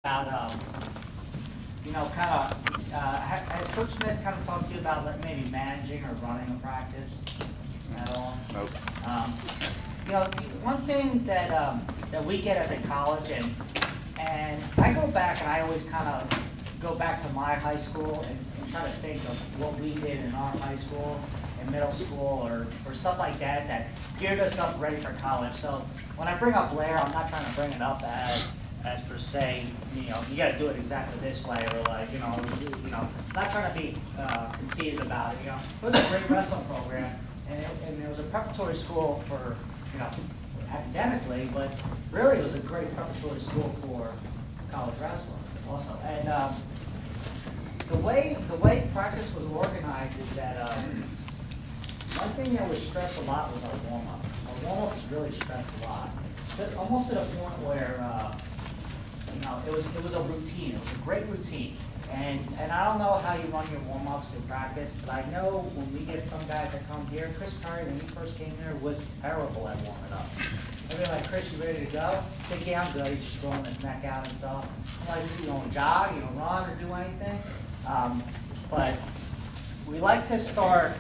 about, kind of, has Coach Smith kind of talked to you about like, maybe managing or running a practice at all? Nope. One thing that we get as a college, and I go back and I always kind of go back to my high school and try to think of what we did in our high school and middle school or stuff like that that geared us up ready for college. So when I bring up Blair, I'm not trying to bring it up as per se, you got to do it exactly this way, or like, not trying to be conceited about it. It was a great wrestling program, and it was a preparatory school for, academically, but really it was a great preparatory school for college wrestling also. And the way practice was organized is that one thing that was stressed a lot was our warm-up. Our warm-ups really stressed a lot, almost to the point where it was a routine. It was a great routine. And I don't know how you run your warm-ups in practice, but I know when we get some guys that come here, Chris Curry, when he first came here, was terrible at warming up. I'd be like, Chris, you ready to go? I think, yeah, I'm good. He's just throwing his neck out and stuff. I'm like, you don't jog, you don't run or do anything. But we like to start,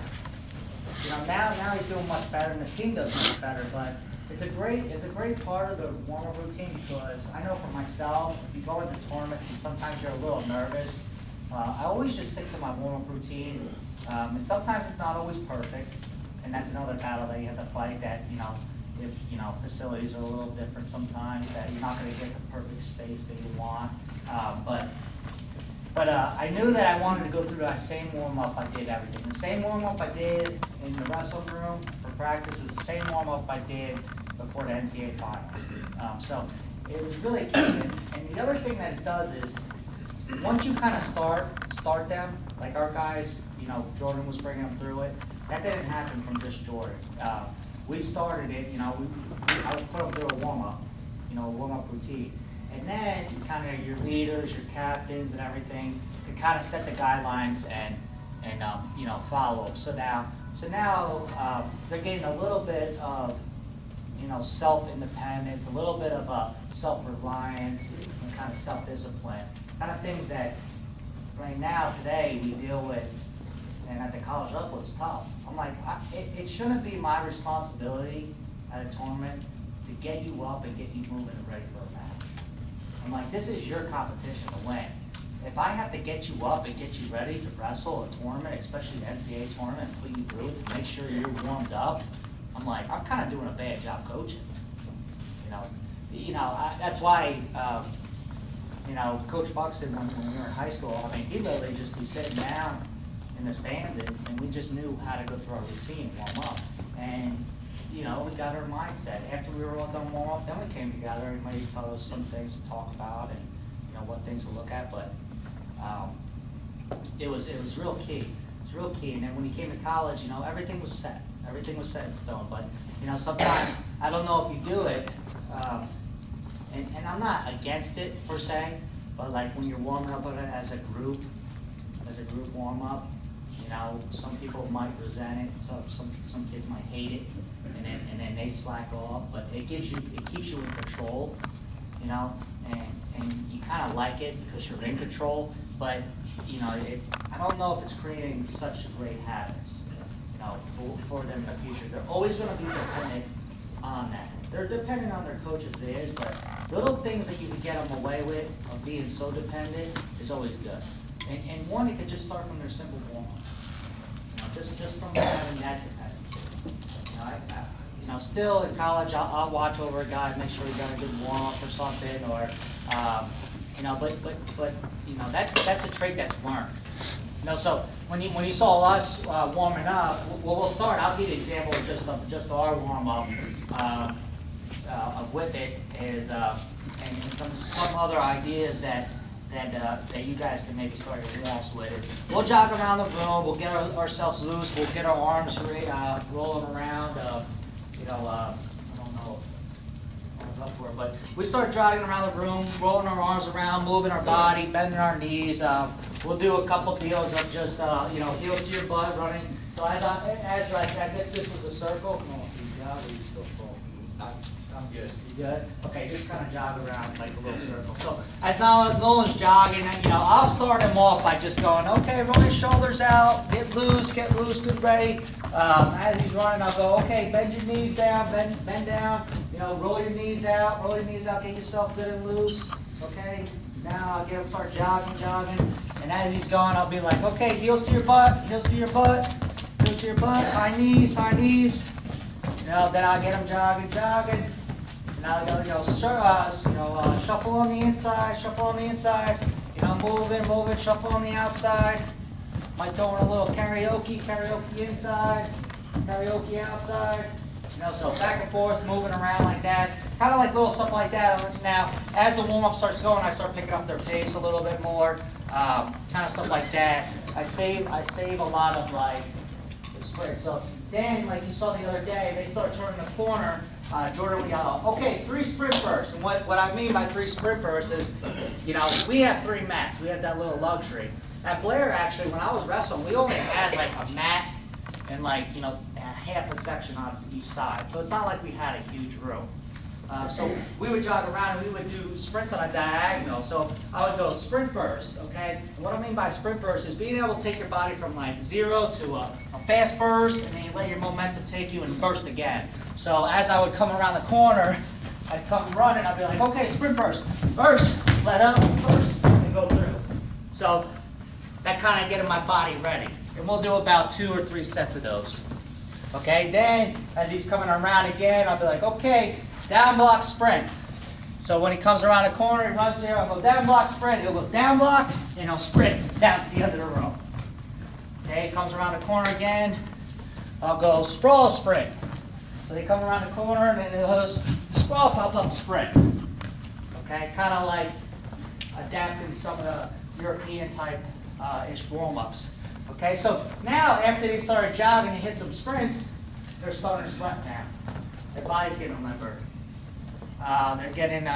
now he's doing much better and the team does much better, but it's a great part of the warm-up routine, because I know for myself, you go into tournaments and sometimes you're a little nervous. I always just stick to my warm-up routine, and sometimes it's not always perfect, and that's another battle that you have to fight, that, if, facilities are a little different sometimes, that you're not gonna get the perfect space that you want. But I knew that I wanted to go through that same warm-up I did everything. The same warm-up I did in the wrestling room for practice was the same warm-up I did before the NCAA finals. So it was really key. And the other thing that it does is, once you kind of start them, like our guys, Jordan was bringing them through it, that didn't happen from just Jordan. We started it, I would put them through a warm-up, a warm-up routine. And then kind of your leaders, your captains and everything can kind of set the guidelines and follow them. So now they're getting a little bit of, self-independence, a little bit of self-reliance, and kind of self-discipline, kind of things that right now, today, we deal with, and at the college level, it's tough. I'm like, it shouldn't be my responsibility at a tournament to get you up and get you moving and ready for a match. I'm like, this is your competition to win. If I have to get you up and get you ready to wrestle a tournament, especially the NCAA tournament, and put you through it to make sure you're warmed up, I'm like, I'm kind of doing a bad job coaching. That's why, Coach Buxton, when we were in high school, he literally just be sitting down in the stands, and we just knew how to go through our routine and warm up. And we got our mindset. After we were all done warm up, then we came together. Everybody told us some things to talk about and what things to look at. But it was real key. It's real key. And then when you came to college, everything was set. Everything was set in stone. But sometimes I don't know if you do it. And I'm not against it per se. But like when you're warming up as a group warm up, some people might resent it. Some kids might hate it. And then they slack off, but it keeps you in control, and you kind of like it because you're in control. But I don't know if it's creating such great habits, for them in the future. They're always going to be dependent on that. They're dependent on their coaches, it is, but little things that you can get them away with of being so dependent is always good. And one, it could just start from their simple warm-up, just from having that dependency. Still in college, I'll watch over a guy, make sure he got a good warm-up or something, or, but that's a trait that's learned. So when you saw us warming up, we'll start. I'll give you an example of just our warm-up with it is, and some other ideas that you guys can maybe start your warm-ups with is, we'll jog around the room, we'll get ourselves loose, we'll get our arms rolling around. I don't know what I was up for, but we start jogging around the room, rolling our arms around, moving our body, bending our knees. We'll do a couple deals of just, heels to your butt, running. So as if this was a circle. Come on, you still full. I'm good. You good? Okay, just kind of jog around like a little circle. So as Nolan's jogging, I'll start him off by just going, okay, roll your shoulders out, get loose, good, ready. As he's running, I'll go, okay, bend your knees down, bend down, roll your knees out, get yourself good and loose, okay? Now I'll get him start jogging, and as he's going, I'll be like, okay, heels to your butt, high knees. Then I'll get him jogging. And I'll go, shuffle on the inside, moving, shuffle on the outside. Might throw in a little karaoke inside, karaoke outside. So back and forth, moving around like that. Kind of like little stuff like that. Now, as the warm-up starts going, I start picking up their pace a little bit more. Kind of stuff like that. I save a lot of like the sprint. So then, like you saw the other day, they start turning the corner. Jordan, we got, okay, 3 sprint bursts. And what I mean by 3 sprint bursts is, we have 3 mats. We have that little luxury. At Blair, actually, when I was wrestling, we only had like a mat and like, a half a section on each side. So it's not like we had a huge room. So we would jog around and we would do sprints on a diagonal. So I would go sprint burst, okay? And what I mean by sprint burst is being able to take your body from like 0 to a fast burst, and then you let your momentum take you and burst again. So as I would come around the corner, I'd come running, I'd be like, okay, sprint burst, let up, burst, and go through. So that kind of getting my body ready. And we'll do about 2 or 3 sets of those. Okay, then as he's coming around again, I'll be like, okay, down block sprint. So when he comes around the corner, he runs there, I'll go down block sprint. He'll go down block, and he'll sprint down to the end of the row. Okay, he comes around the corner again, I'll go sprawl sprint. So they come around the corner, and then he'll host sprawl pop-up sprint. Okay, kind of like adapting some of the European type ish warm-ups. Okay, so now after they started jogging and hit some sprints, they're starting to sweat now. Their body's getting limber. They're getting,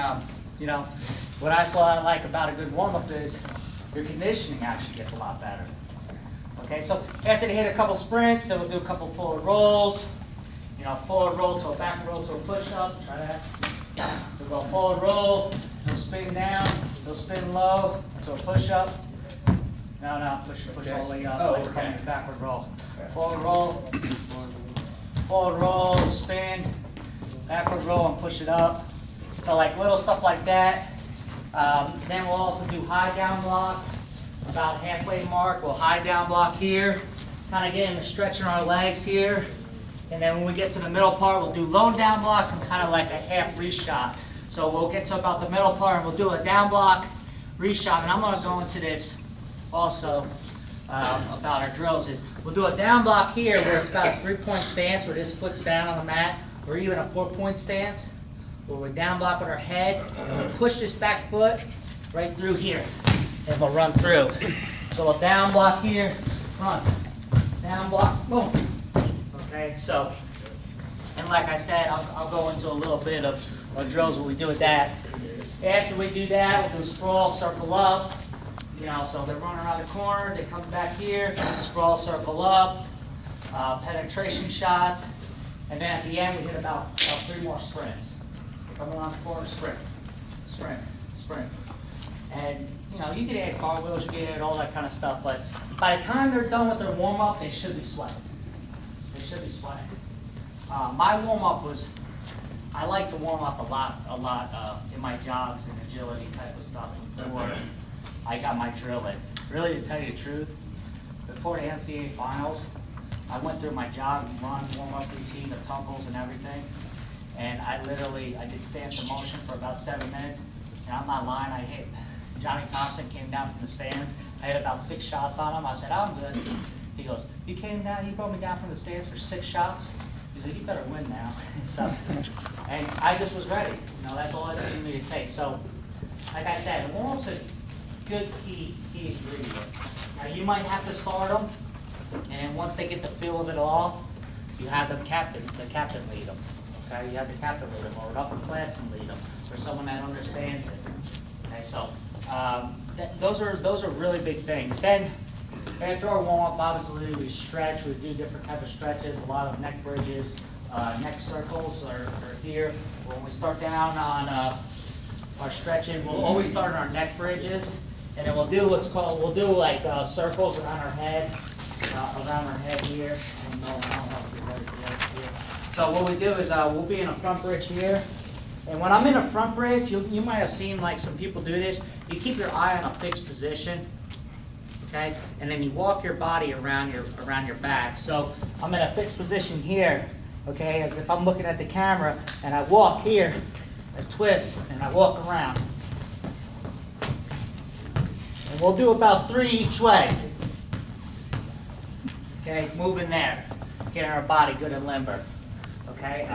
what I like about a good warm-up is your conditioning actually gets a lot better. Okay, so after they hit a couple sprints, then we'll do a couple forward rolls. Forward roll to a back roll to a push-up. Try that. We'll go forward roll, they'll spin down, they'll spin low to a push-up. No, push all the way up. Oh, Okay, backward roll. Forward roll, spin, backward roll, and push it up. So like little stuff like that. Then we'll also do high down blocks. About halfway mark, we'll high down block here. Kind of getting the stretching our legs here. And then when we get to the middle part, we'll do low down blocks and kind of like a half reshot. So we'll get to about the middle part and we'll do a down block, reshot. And I'm going to go into this also about our drills is we'll do a down block here where it's about a 3-point stance where this foot's down on the mat, or even a 4-point stance where we down block with our head and we'll push this back foot right through here and we'll run through. So we'll down block here, run, down block, boom. Okay, so, and like I said, I'll go into a little bit of drills what we do with that. After we do that, we'll do sprawl, circle up. So they're running around the corner, they come back here, sprawl, circle up, penetration shots, and then at the end we hit about 3 more sprints. Come around the corner, sprint, sprint, sprint. And you can add cartwheels, you can add all that kind of stuff, but by the time they're done with their warm-up, they should be sweating. They should be sweating. My warm-up was, I like to warm up a lot in my jogs and agility type of stuff before I got my drill in. Really, to tell you the truth, before the NCAA finals, I went through my jog and run warm-up routine, the tumbles and everything, and I did stance in motion for about 7 minutes, and I'm not lying, Johnny Thompson came down from the stands, I had about 6 shots on him, I said, I'm good. He goes, you brought me down from the stands for 6 shots? He said, you better win now. So, and I just was ready, that's all it needed me to take. So, like I said, the warm-up's a good key ingredient. Now you might have to start them, and then once they get the feel of it all, you have the captain lead them. Okay, you have the captain lead them, or an upperclassman lead them, or someone that understands it. Okay, so those are really big things. Then after our warm up, obviously we stretch. We do different types of stretches, a lot of neck bridges, Neck circles are here. When we start down on our stretching, we'll always start on our neck bridges, and then we'll do what's called, we'll do like circles around our head here. I don't know if you're ready for that here. So what we do is we'll be in a front bridge here. And when I'm in a front bridge, you might have seen like some people do this. You keep your eye on a fixed position, okay? And then you walk your body around your back. So I'm in a fixed position here, okay, as if I'm looking at the camera, and I walk here, I twist, and I walk around. And we'll do about 3 each way. Okay, moving there, getting our body good and limber. Okay,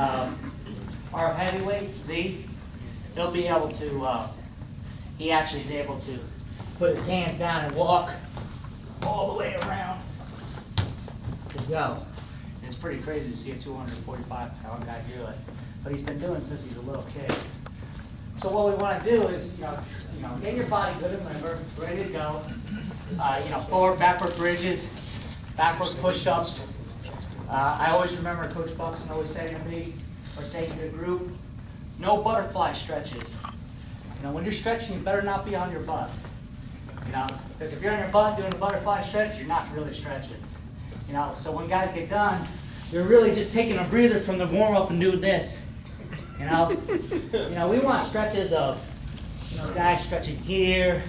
our heavyweight, Z, he'll be able to, he actually is able to put his hands down and walk all the way around to go. And it's pretty crazy to see a 245-pound guy do it, but he's been doing it since he's a little kid. So what we want to do is, get your body good and limber, ready to go. Forward, backward bridges, backward push-ups. I always remember Coach Buxton always saying to me, or saying to the group, no butterfly stretches. When you're stretching, you better not be on your butt. Because if you're on your butt doing a butterfly stretch, you're not really stretching. So when guys get done, you're really just taking a breather from the warm-up and doing this. We want stretches of, guys stretching here,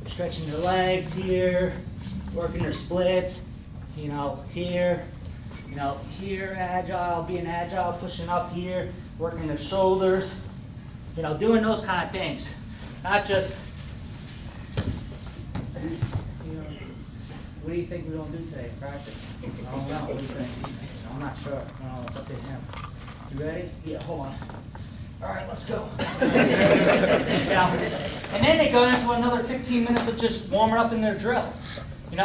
stretching their legs here, working their splits, here, here agile, being agile, pushing up here, working their shoulders, doing those kind of things. Not just, what do you think we're going to do today in practice? I don't know. What do you think? I'm not sure. No, it's up to him. You ready? Yeah, hold on. All right, let's go. And then they go into another 15 minutes of just warming up in their drill.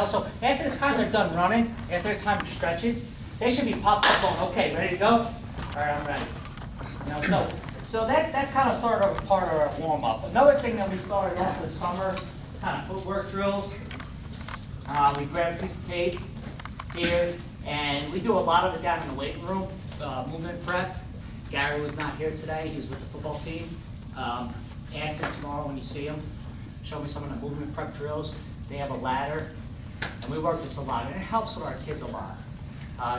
So after the time they're done running, after the time they're stretching, they should be popped up going, okay, ready to go? All right, I'm ready. So that's kind of sort of a part of our warm-up. Another thing that we started off this summer, kind of footwork drills. We grab a piece of tape here, and we do a lot of it down in the weight room, movement prep. Gary was not here today. He was with the football team. Ask him tomorrow when you see him. Show me some of the movement prep drills. They have a ladder, and we work this a lot, and it helps with our kids a lot,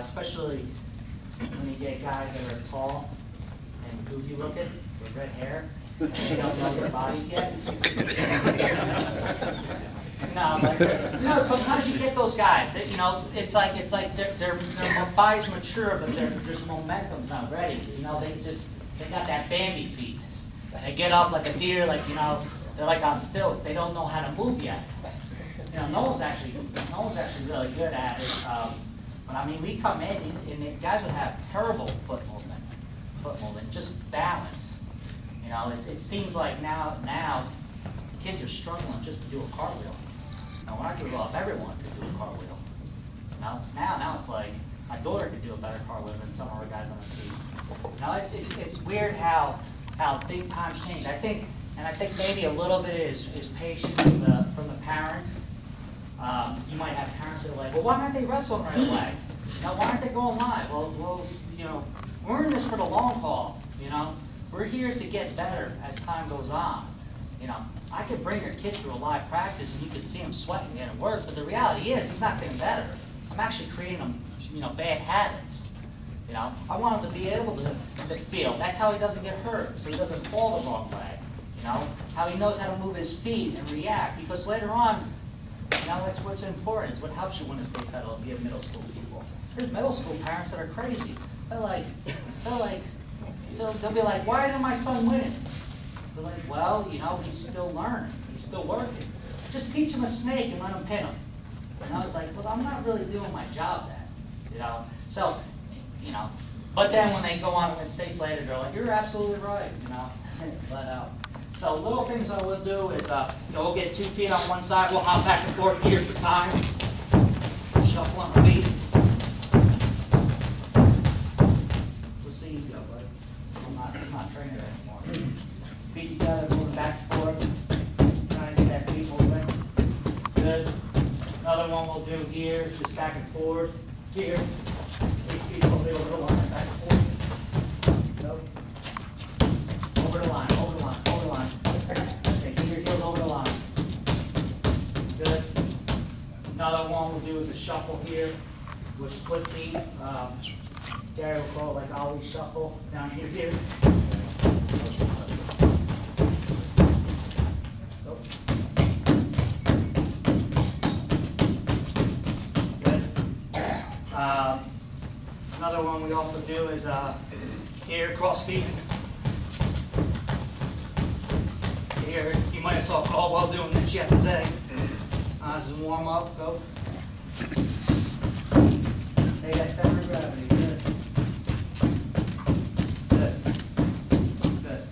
especially when you get guys that are tall and goofy looking with red hair, and they don't know their body yet. No, sometimes you get those guys that, it's like their body's mature, but there's momentum's not ready. They got that Bambi feet. They get up like a deer, they're like on stilts. They don't know how to move yet. No one's actually really good at it. But we come in and the guys would have terrible foot movement, just balance. It seems like now kids are struggling just to do a cartwheel. When I grew up, everyone could do a cartwheel. Now it's like my daughter could do a better cartwheel than some of our guys on the team. It's weird how big times change. I think maybe a little bit is patience from the parents. You might have parents that are like, well, why aren't they wrestling right away? Why aren't they going live? Well, we're in this for the long haul. We're here to get better as time goes on. I could bring your kids to a live practice and you could see him sweating and work, but the reality is he's not getting better. I'm actually creating him, bad habits. I want him to be able to feel. That's how he doesn't get hurt, so he doesn't fall the wrong way. How he knows how to move his feet and react, because later on, that's what's important. It's what helps you win a state title if you have middle school people. There's middle school parents that are crazy. They'll be like, why isn't my son winning? They're like, well, he's still learning. He's still working. Just teach him a snake and let him pin him. And I was like, well, I'm not really doing my job then. So, but then when they go on and win states later, they're like, you're absolutely right, But, so little things I will do is, we'll get 2 feet on one side. We'll hop back and forth here for time. Shuffle on our feet. We'll see you go, buddy. I'm not training anymore. Feet together, moving back and forth. Trying to get that feet moving. Good. Another one we'll do here, just back and forth. Here. 8 feet over the line, back and forth. Another one we'll do is a shuffle here with split feet. Gary will call it like Ollie shuffle down here. Oh. Good. Another one we also do is here, cross feet. Here, you might have saw Caldwell doing this yesterday. This is a warm up, go. Stay that center of gravity, good. Good. Good.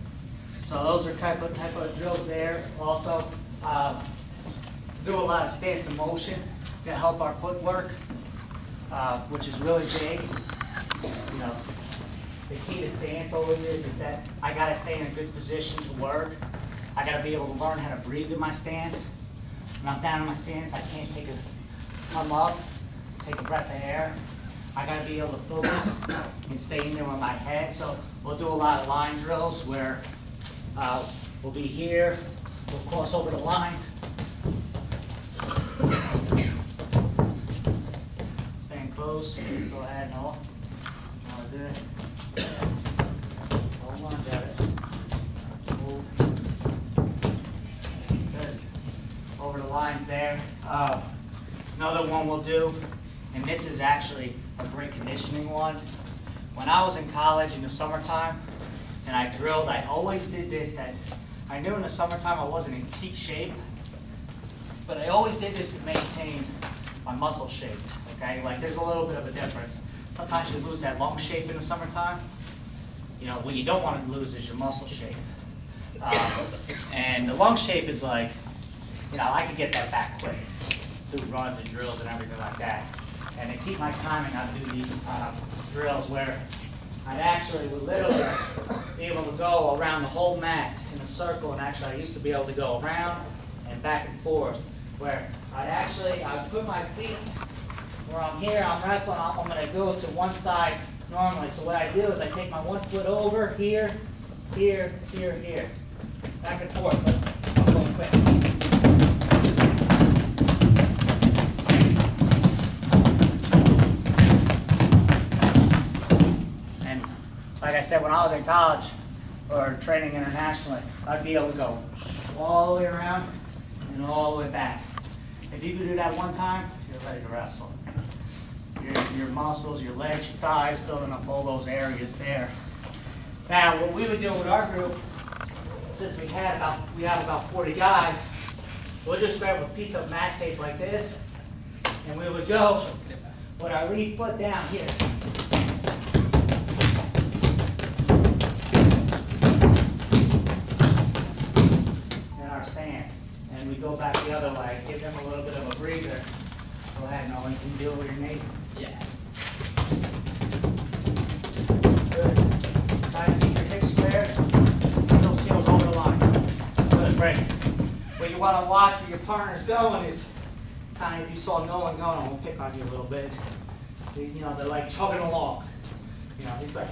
So those are type of drills there. Also, do a lot of stance and motion to help our footwork, which is really big. You know, the key to stance always is that I gotta stay in a good position to work. I gotta be able to learn how to breathe in my stance. When I'm down in my stance, I can't come up, take a breath of air. I gotta be able to focus and stay in there with my head. So we'll do a lot of line drills where we'll be here, we'll cross over the line. Staying close, go ahead, Noah. Now do it. Hold on, got it. Move. Good. Over the lines there. Another one we'll do, and this is actually a great conditioning one. When I was in college in the summertime and I drilled, I always did this. That I knew in the summertime I wasn't in peak shape, but I always did this to maintain my muscle shape. Okay, like there's a little bit of a difference. Sometimes you lose that lung shape in the summertime. You know, what you don't want to lose is your muscle shape. And the lung shape is like, you know, I could get that back quick through runs and drills and everything like that. And to keep my timing, I'd do these drills where I'd actually would literally be able to go around the whole mat in a circle. And actually, I used to be able to go around and back and forth, where I'd put my feet where I'm here, I'm wrestling, I'm going to go to one side normally. So what I do is I take my one foot over here, here, here, here, back and forth, but I'm going quick. And like I said, when I was in college or training internationally, I'd be able to go all the way around and all the way back. If you could do that one time, you're ready to wrestle. Your muscles, your legs, your thighs, building up all those areas there. Now, what we would do with our group, since we have about 40 guys, we'll just grab a piece of mat tape like this, and we would go with our lead foot down here. In our stance. And we go back the other way, give them a little bit of a breather. Go ahead, Nolan, can you do it with your knee? Yeah. Good. Try to keep your hips square. Those heels over the line. Good, great. What you want to watch where your partner's going is kind of, if you saw Nolan going, I'm going to pick on you a little bit. You know, they're like chugging along. You know, it's like,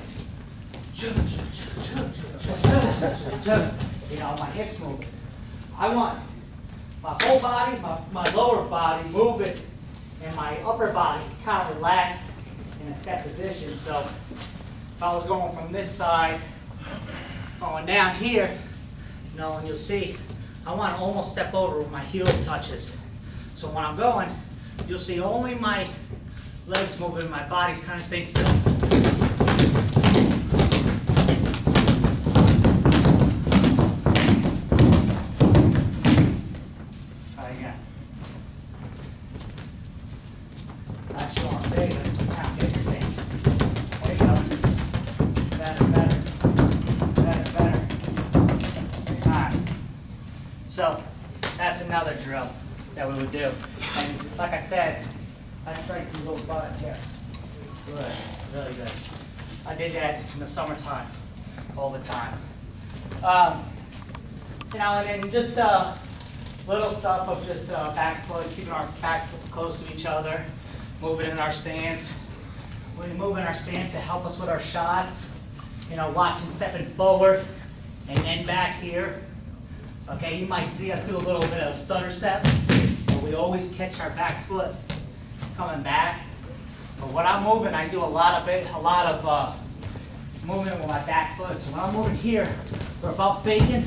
chug, chug, chug, chug, chug, chug. You know, my hips moving. I want my whole body, my lower body moving, and my upper body kind of relaxed in a set position. So if I was going from this side, going down here, you know, and you'll see, I want to almost step over where my heel touches. So when I'm going, you'll see only my legs moving, my body's kind of staying still. So that's another drill that we would do. And like I said, I strengthen those butt and hips. Good, really good. I did that in the summertime, all the time. You know, and then just little stuff of just back foot, keeping our back foot close to each other, moving in our stance. We move in our stance to help us with our shots. You know, watching, stepping forward, and then back here. Okay, you might see us do a little bit of stutter step, but we always always catch our back foot coming back. But when I'm moving, I do a lot of movement with my back foot. So when I'm moving here, or if I'm faking,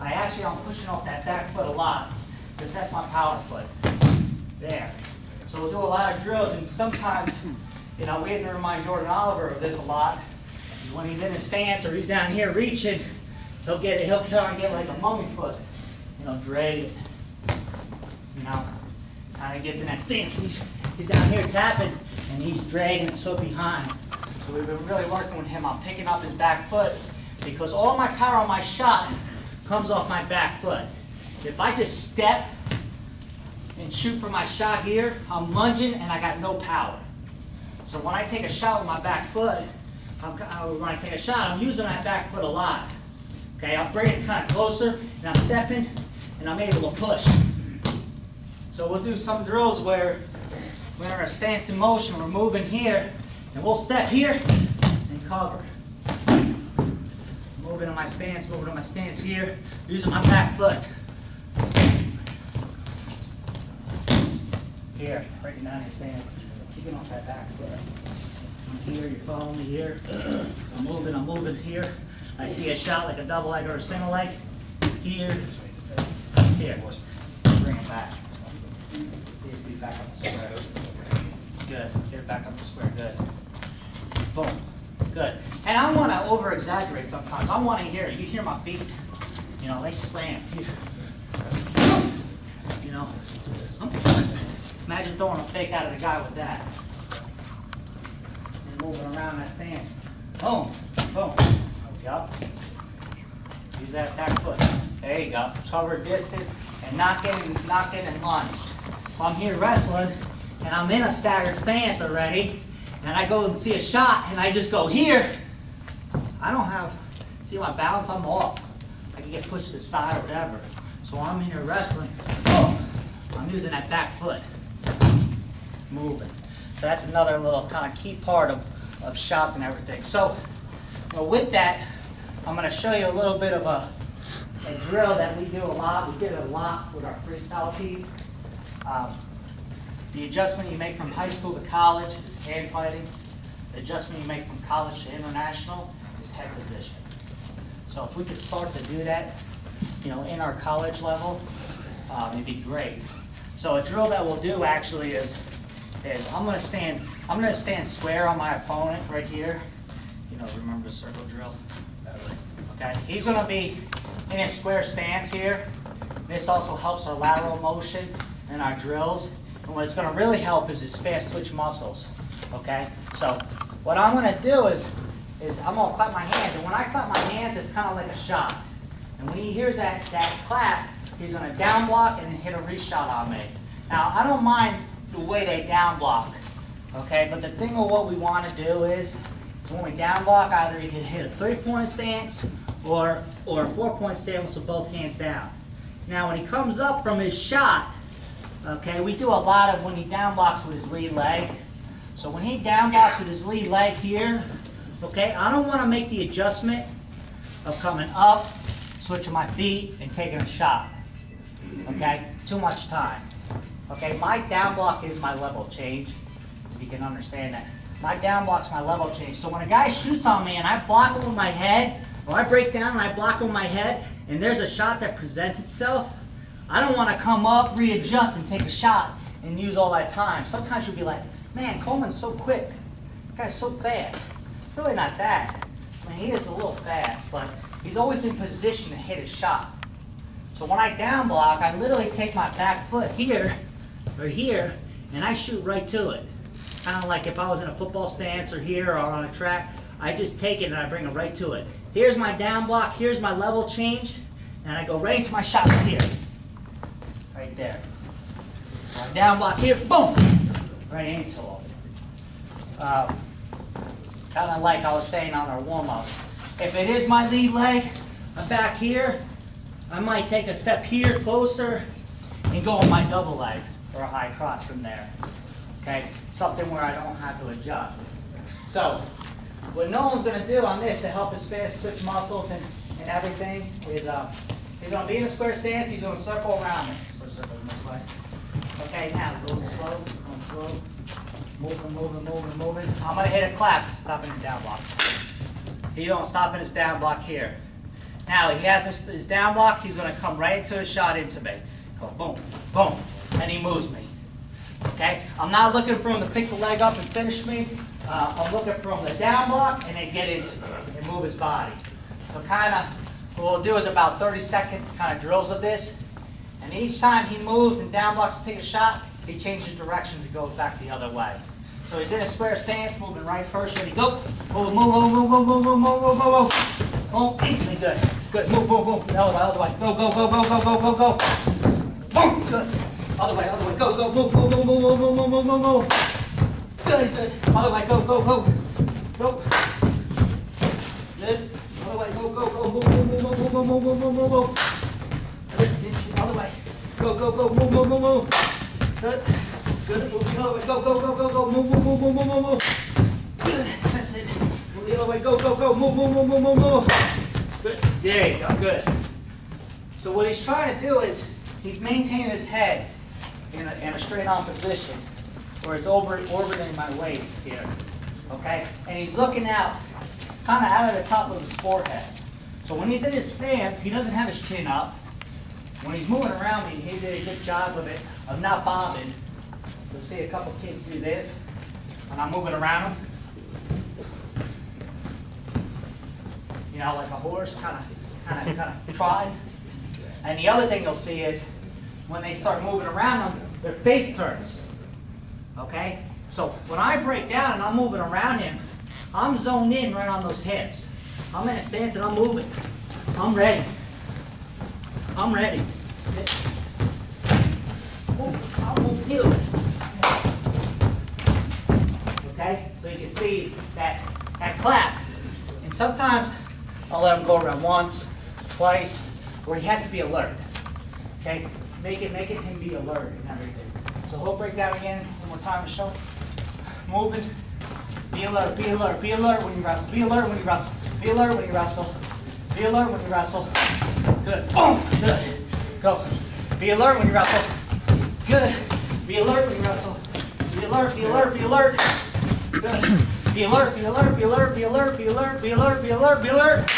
I'm pushing off that back foot a lot, because that's my power foot. There. So we'll do a lot of drills, and sometimes, we have to remind Jordan Oliver of this a lot. When he's in his stance or he's down here reaching, he'll try and get like a mummy foot, drag it, kind of gets in that stance. He's down here tapping, and he's dragging his foot behind. So we've been really working with him on picking up his back foot, because all my power on my shot comes off my back foot. If I just step and shoot for my shot here, I'm lunging and I got no power. So when I take a shot with my back foot, I'm using my back foot a lot. Okay, I'll bring it kind of closer, and I'm stepping, and I'm able to push. So we'll do some drills where we're in our stance in motion, we're moving here, and we'll step here and cover. Moving to my stance here, using my back foot. Here, breaking down your stance, keeping off that back foot. I'm here, you're following me here. I'm moving here. I see a shot like a double leg or a single leg. Here, here. Bring it back. Be back up the square. Good. Get it back up the square. Good. Boom. Good. And I want to over-exaggerate sometimes. I want to hear it. You hear my feet? They slam. Here. Imagine throwing a fake out of the guy with that. And moving around that stance. Boom. Boom. Yup. Use that back foot. There you go. Cover distance and not getting lunged. If I'm here wrestling and I'm in a staggered stance already, and I go and see a shot and I just go here, see my balance, I'm off. I can get pushed to the side or whatever. So when I'm in here wrestling, I'm using that back foot. Moving. So that's another little kind of key part of shots and everything. So with that, I'm going to show you a little bit of a drill that we do a lot. We did it a lot with our freestyle team. The adjustment you make from high school to college is hand fighting. The adjustment you make from college to international is head position. So if we could start to do that, in our college level, it'd be great. So a drill that we'll do actually is I'm going to stand square on my opponent right here. Remember the circle drill? Okay, he's going to be in a square stance here. This also helps our lateral motion and our drills. And what it's going to really help is his fast twitch muscles. Okay, so what I'm going to do is I'm going to clap my hands. And when I clap my hands, it's kind of like a shot. And when he hears that clap, he's going to down block and then hit a reach shot on me. Now, I don't mind the way they down block. Okay, but the thing of what we want to do is when we down block, either you can hit a 3-point stance or a 4-point stance with both hands down. Now when he comes up from his shot, okay, we do a lot of when he down blocks with his lead leg. So when he down blocks with his lead leg here, okay, I don't want to make the adjustment of coming up, switching my feet, and taking a shot. Okay, too much time. Okay, my down block is my level change, if you can understand that. My down block's my level change. So when a guy shoots on me and I block him with my head, or I break down and I block him with my head, and there's a shot that presents itself, I don't want to come up, readjust, and take a shot and use all that time. Sometimes you'll be like, man, Coleman's so quick. That guy's so fast. It's really not that. I mean, he is a little fast, but he's always in position to hit his shot. So when I down block, I literally take my back foot here, or here, and I shoot right to it. Kind of like if I was in a football stance or here or on a track, I just take it and I bring it right to it. Here's my down block, here's my level change, and I go right into my shot right here. Right there. My down block here, boom! Right into it. Kind of like I was saying on our warm-ups. If it is my lead leg, I'm back here, I might take a step here closer and go on my double leg or a high crotch from there. Okay, something where I don't have to adjust. So, what Nolan's going to do on this to help his fast twitch muscles and everything is he's going to be in a square stance, he's going to circle around me. So circle this way. Okay, Okay, now go slow, going slow. Moving, moving, moving, moving. I'm gonna hit a clap, stopping his down block. He don't stop in his down block here. Now he has his down block, he's gonna come right into his shot into me. Go boom, boom, and he moves me. Okay? I'm not looking for him to pick the leg up and finish me. I'm looking for him to down block and then get into me and move his body. So kind of, what we'll do is about 30-second kind of drills of this. And each time he moves and down blocks to take a shot, he changes directions and goes back the other way. So he's in a square stance, moving right first, ready, go. Move, move, move, move, move, move, move, move, move, move. Move, easily, good. Good, move, move, move, the other way. Go, go, go, go, go, go, go, go. Boom, good. Other way, go, go, move, move, move, move, move, move, move, move, move. Good, good. Other way, go, go, go. Go. Good. Other way, go, go, go, move, move, move, move, move, move, move, move, move. Good, other way. Go, go, go, move, move, move, move. Good. Good, move the other way, go, go, go, go, go, move, move, move, move, move, move, move. Good, that's it. Move the other way, go, go, go, move, move, move, move, move, move. Good, there you go, good. So what he's trying to do is, he's maintaining his head in a straight on position, where it's orbiting my waist here, okay? And he's looking out, kind of out of the top of his forehead. So when he's in his stance, he doesn't have his chin up. When he's moving around me, he did a good job of it, of not bobbing. You'll see a couple kids do this when I'm moving around them. You know, like a horse, kind of trotting. And the other thing you'll see is when they start moving around them, their face turns. Okay? So when I break down and I'm moving around him, I'm zoned in right on those hips. I'm in a stance and I'm moving. I'm ready. I'm ready. I'll move you. Okay? So you can see that clap. And sometimes I'll let him go around once, twice, where he has to be alert. Okay? Make it him be alert and everything. So he'll break down again one more time, Michelle. Moving. Be alert, be alert, be alert when you wrestle. Be alert when you wrestle. Be alert when you wrestle. Be alert when you wrestle. Good. Boom. Good. Go. Be alert when you wrestle. Good. Be alert when you wrestle. Be alert, be alert, be alert. Good. Be alert, be alert, be alert, be alert, be alert, be alert, be alert, be alert.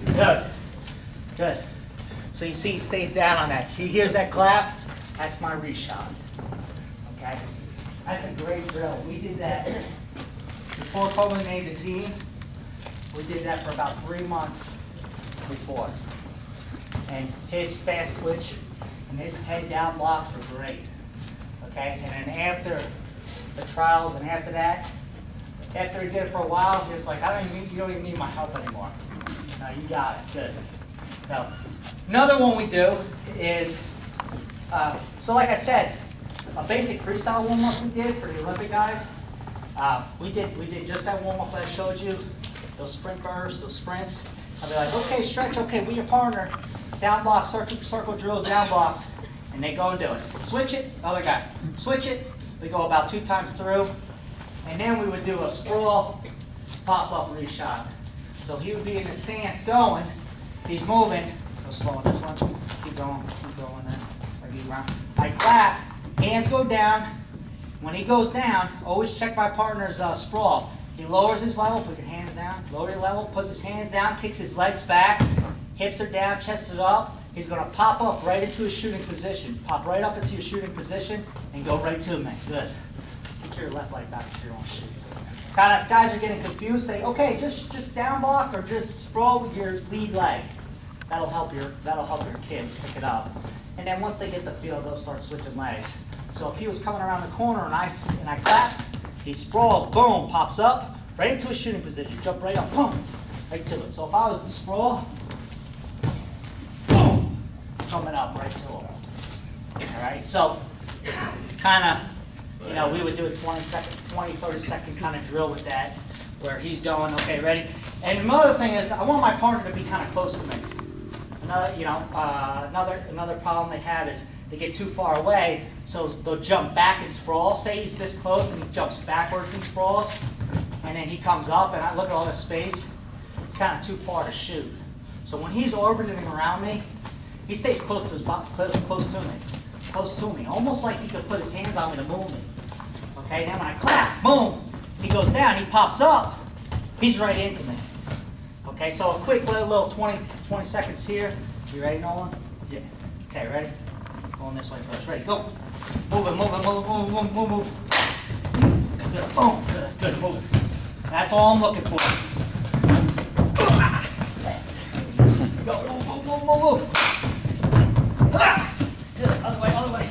Good. Good. So you see he stays down on that. He hears that clap, that's my reshot. Okay? That's a great drill. We did that before Kobe made the team. We did that for about 3 months before. And his fast twitch and his head down blocks were great. Okay? And then after the trials and after that, after he did it for a while, he was like, you don't even need my help anymore. No, you got it. Good. So, another one we do is, so like I said, a basic freestyle warm-up we did for the Olympic guys. We did just that warm-up that I showed you, those sprint bursts, those sprints. I'll be like, okay, stretch, okay, be your partner. Down block, circle drill, down blocks. And they go and do it. Switch it, other guy. Switch it, we go about 2 times through. And then we would do a sprawl, pop-up reshot. So he would be in the stance going, he's moving, go slow on this one, keep going there, I clap, hands go down. When he goes down, always check my partner's sprawl. He lowers his level, put your hands down, lower your level, puts his hands down, kicks his legs back, hips are down, chest is up. He's going to pop up right into his shooting position. Pop right up into your shooting position and go right to me. Good. Get your left leg back to your own shoot. Kind of guys are getting confused, say, okay, just down block or just sprawl with your lead leg. That'll help your kids pick it up. And then once they get the feel, they'll start switching legs. So if he was coming around the corner and I clap, he sprawls, boom, pops up, right into a shooting position. Jump right up, boom, right to it. So if I was to sprawl, boom, coming up right to him. All right, so kind of, we would do a 20, 30-second kind of drill with that, where he's going, okay, ready? And another thing is, I want my partner to be kind of close to me. Another problem they have is they get too far away, so they'll jump back and sprawl. Say he's this close and he jumps backwards and sprawls, and then he comes up and I look at all this space. It's kind of too far to shoot. So when he's orbiting around me, he stays close to his close to me, close to me, almost like he could put his hands on me to move me. Okay, now when I clap, boom, he goes down, he pops up, he's right into me. Okay, so a quick little 20 seconds here. You ready, Nolan? Yeah. Okay, ready? Going this way first. Ready, go. Move it, move it, move it, move it, move it, move it. Good, boom, good, move it. That's all I'm looking for. Go, move, move, move, move. Good, other way.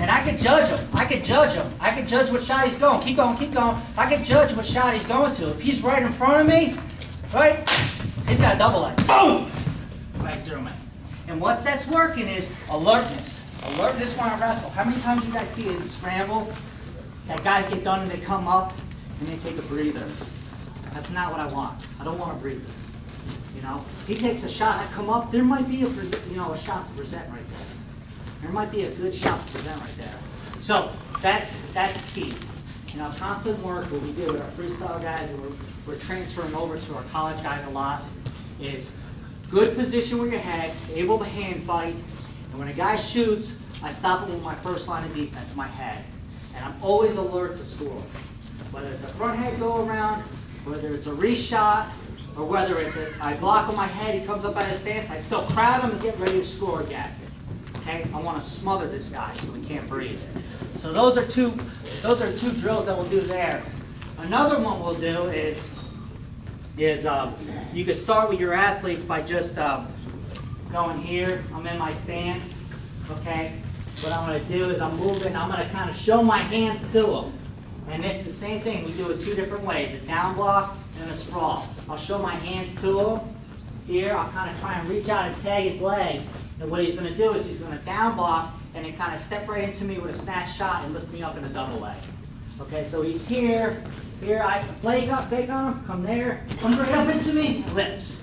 And I can judge him. I can judge what shot he's going. Keep going, keep going. I can judge what shot he's going to. If he's right in front of me, right, he's got a double leg. Boom! Right through me. And what that's working is alertness. Alertness when I wrestle. How many times do you guys see it scramble? That guys get done and they come up and they take a breather. That's not what I want. I don't want a breather. You know, he takes a shot. I come up. There might be a shot to present right there. There might be a good shot to present right there. So that's key. You know, constant work. What we do with our freestyle guys, and we're transferring over to our college guys a lot, is good position with your head, able to hand fight, and when a guy shoots, I stop him with my first line of defense, my head. And I'm always alert to score. Whether it's a front head go around, whether it's a reshot, or whether it's I block with my head, he comes up out of stance, I still crowd him and get ready to score again. Okay? I want to smother this guy so he can't breathe. So those are two drills that we'll do there. Another one we'll do is you could start with your athletes by just going here. I'm in my stance, okay? What I'm going to do is I'm moving. I'm going to kind of show my hands to them. And it's the same thing. We do it two different ways, a down block and a sprawl. I'll show my hands to him. Here, I'll kind of try and reach out and tag his legs. And what he's going to do is he's going to down block and then kind of step right into me with a snatch shot and lift me up in a double leg. Okay, so he's here. Here, I fake on him, come there, comes right up into me, lips.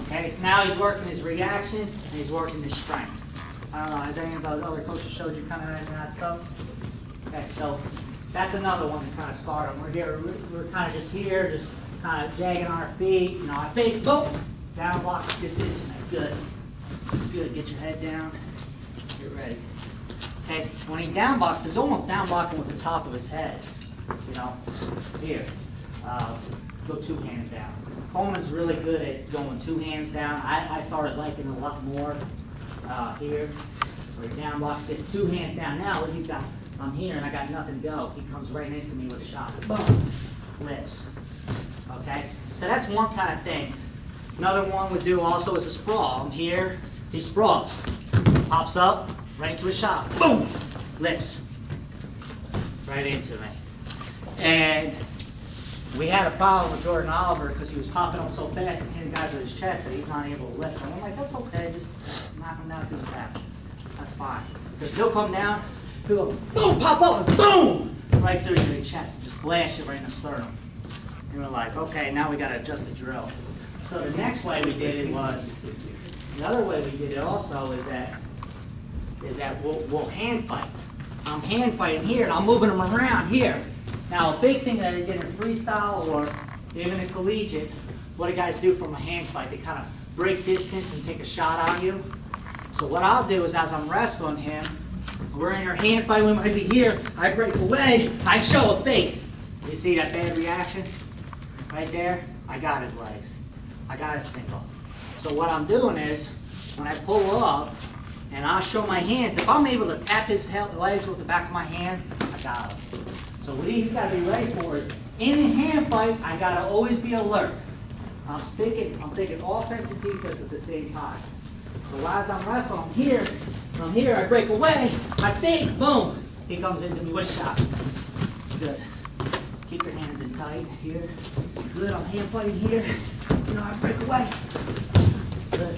Okay, now he's working his reaction and he's working his strength. I don't know, has any of those other coaches showed you kind of any of that stuff? Okay, so that's another one to kind of start him. We're here, we're kind of just here, just kind of jagging on our feet. You know, I fake, boom, down block, gets into me. Good. Good, get your head down, get ready. Okay, when he down blocks, he's almost down blocking with the top of his head. You know, here, go two hands down. Coleman's really good at going two hands down. I started liking it a lot more here, where he down blocks, gets two hands down. Now he's got, I'm here and I got nothing to go. He comes right into me with a shot. Boom, lips. Okay, so that's one kind of thing. Another one we do also is a sprawl. I'm here, he sprawls, pops up, right into a shot. Boom, lips, right into me. And we had a problem with Jordan Oliver because he was popping up so fast and hitting guys with his chest that he's not able to lift. And I'm like, that's okay, just knock him down to his back. That's fine. Because he'll come down, he'll go, boom, pop up, and boom, right through your chest, and just blast you right in the sternum. And we're like, okay, now we got to adjust the drill. So the next way we did it was, the other way we did it also is that we'll hand fight. I'm hand fighting here and I'm moving them around here. Now a big thing that I did in freestyle or even in collegiate, what do guys do from a hand fight? They kind of break distance and take a shot on you. So what I'll do is as I'm wrestling him, we're in our hand fight, we might be here, I break away, I show a fake. You see that bad reaction? Right there, I got his legs. I got a single. So what I'm doing is, when I pull up, and I'll show my hands, if I'm able to tap his legs with the back of my hands, I got him. So what he's got to be ready for is, in a hand fight, I got to always be alert. I'm thinking offense and defense at the same time. So as I'm wrestling, from here, I break away, I fake, boom, he comes into me with a shot. Good. Keep your hands in tight here. Good, I'm hand fighting here. You know, I break away. Good.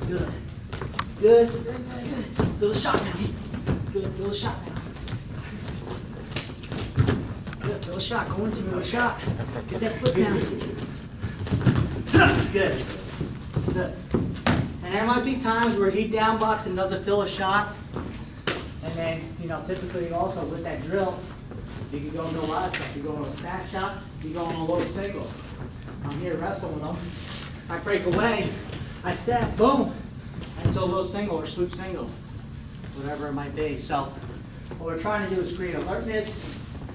Good. Good. Feel the shot now. Good, feel the shot now. Good, feel the shot. Go into me with a shot. Get that foot down. Good. Good. And there might be times where he down blocks and doesn't feel a shot. And then, you know, typically also with that drill, you can go into a lot of stuff. You go into a snap shot, you go into a low single. I'm here wrestling with them. I break away, I step, boom. to a low single or swoop single, whatever it might be. So what we're trying to do is create alertness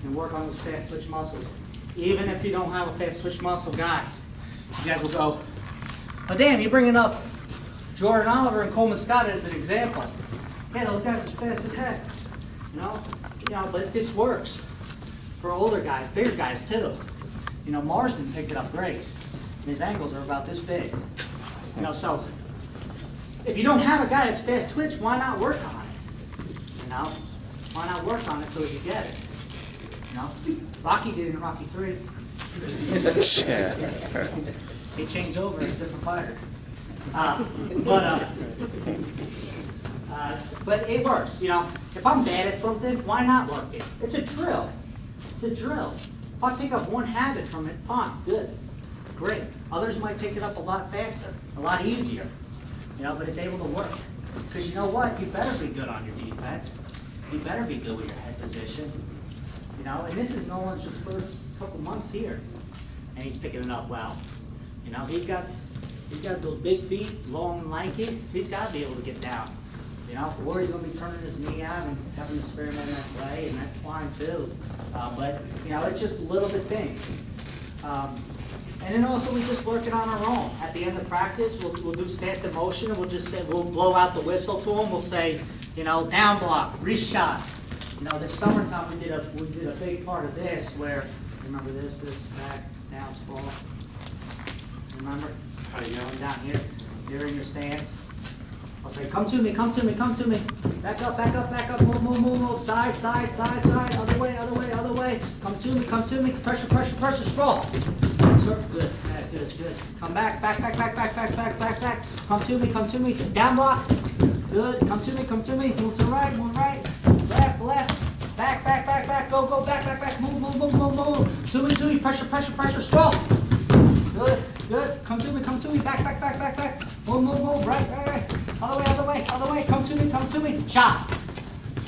and work on those fast twitch muscles. Even if you don't have a fast twitch muscle guy, you guys will go, oh damn, you're bringing up Jordan Oliver and Coleman Scott as an example. Yeah, those guys are fast as heck, you know, but this works for older guys, bigger guys too. You know, Marsden picked it up great, and his ankles are about this big. You know, so if you don't have a guy that's fast twitch, why not work on it? You know, why not work on it so you get it? You know, Rocky did it in Rocky 3. He changed over, it's a different fighter. But it works, you know. If I'm bad at something, why not work it? It's a drill. It's a drill. If I pick up one habit from it, fine, good, great. Others might pick it up a lot faster, a lot easier, you know, but it's able to work. Because you know what? You better be good on your defense. You better be good with your head position. You know, and this is Nolan's just first couple months here, and he's picking it up well. You know, he's got those big feet, long and lanky. He's got to be able to get down. You know, or he's going to be turning his knee out and having to experiment that play, and that's fine too. But you know, it's just little bit things. And then also we just work it on our own. At the end of practice, we'll do stance in motion, and we'll just say, we'll blow out the whistle to him. We'll say, you know, down block, wrist shot. You know, this summertime we did a big part of this where, remember this back, down, sprawl. Remember? How you going down here? You're in your stance. I'll say, come to me, come to me, come to me. Back up, back up, back up, move, move, move, move. Side, side, side, side, other way, other way, other way. Come to me, come to me. Pressure, pressure, pressure, sprawl. Good, good, good. Come back, back, back, back, back, back, back, back, back. Come to me, come to me. Down block. Good, come to me, come to me. Move to the right, move right. Left, left. Back, back, back, back. Go, go, back, back, back. Move, move, move, move, move. To me, pressure, pressure, pressure, sprawl. Good, good. Come to me, back, back, back, back, back. Move, move, move, right, right, right. Other way, other way, other way. Come to me. Shot.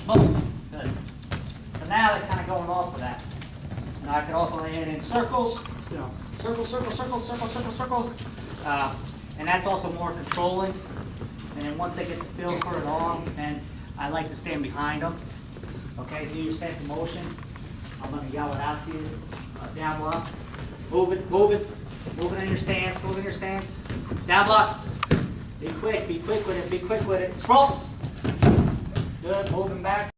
Boom. Good. So now they're kind of going off of that. And I could also lay in circles, you know, circle, circle, circle, circle, circle, circle. And that's also more controlling. And then once they get the feel for it all, then I like to stand behind them. Okay, do your stance of motion. I'm going to yell it out to you. Down block. Move it, move it. Move it in your stance, move in your stance. Down block. Be quick with it, be quick with it. Scroll. Good, moving back.